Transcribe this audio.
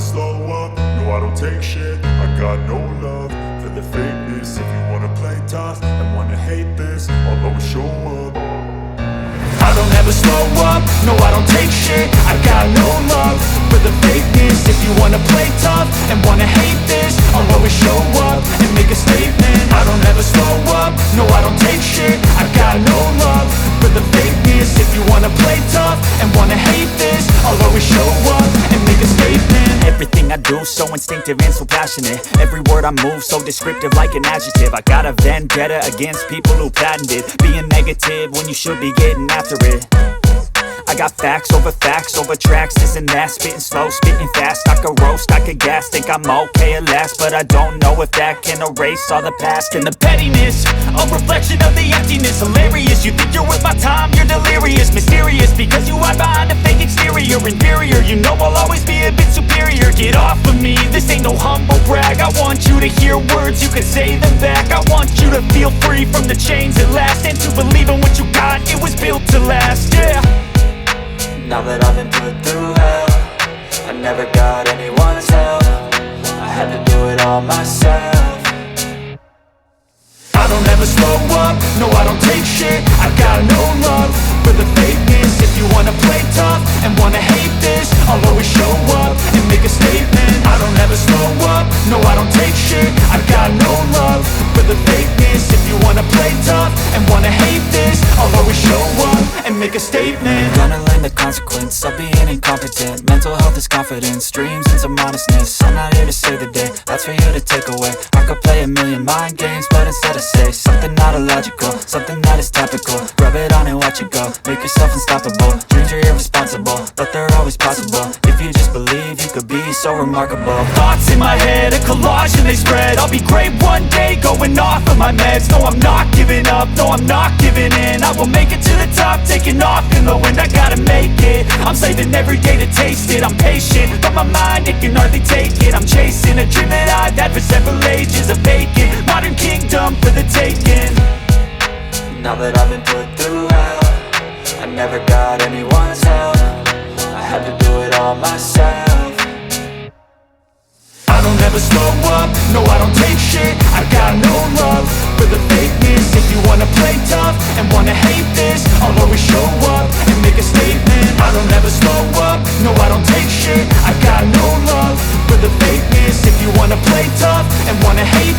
slow up, no I don't take shit. I got no love for the fakeness. If you wanna play tough and wanna hate this, I'll always show up. I don't ever slow up, no I don't take shit. I got no love for the fakeness. If you wanna play tough and wanna hate this, I'll always show up and make a statement. I don't ever slow up, no I don't take shit. I got no love for the fakeness. If you wanna play tough and wanna hate this, I'll always show up and make a statement. Everything I do so instinctive and so passionate. Every word I move so descriptive like an adjective. I got a vendetta against people who patented being negative when you should be getting after it. I got facts over tracks, this and that. Spitting slow, spitting fast, I could roast, I could gas. Think I'm okay at last, but I don't know if that can erase all the past. And the pettiness, a reflection of the emptiness. Hilarious, you think you're worth my time, you're delirious. Mysterious, because you hide behind a fake exterior. Inferior, you know I'll always be a bit superior. Get off of me, this ain't no humble brag. I want you to hear words, you can say them back. I want you to feel free from the chains at last, and to believe in what you got, it was built to last, yeah. Now that I've been put through hell, I never got anyone's help. I had to do it all myself. I don't ever slow up, no I don't take shit. I got no love for the fakeness. If you wanna play tough and wanna hate this, I'll always show up and make a statement. I don't ever slow up, no I don't take shit. I got no love for the fakeness. If you wanna play tough and wanna hate this, I'll always show up and make a statement. Gonna learn the consequence of being incompetent. Mental health is confidence, dreams and some honestness. I'm not here to save the day, that's for you to take away. I could play a million mind games, but instead I say something not illogical, something that is topical. Rub it on and watch it go, make yourself unstoppable. Dreams are irresponsible, but they're always possible. If you just believe, you could be so remarkable. Thoughts in my head, a collage and they spread. I'll be great one day, going off of my meds. No, I'm not giving up, no, I'm not giving in. I will make it to the top, taking off in the wind. I gotta make it, I'm saving every day to taste it. I'm patient, but my mind, it can hardly take it. I'm chasing a dream that I've had for several ages. A vacant, modern kingdom for the taking. Now that I've been put through hell, I never got anyone's help. I had to do it all myself. I don't ever slow up, no I don't take shit. I got no love for the fakeness. If you wanna play tough and wanna hate this, I'll always show up and make a statement. I don't ever slow up, no I don't take shit. I got no love for the fakeness. If you wanna play tough and wanna hate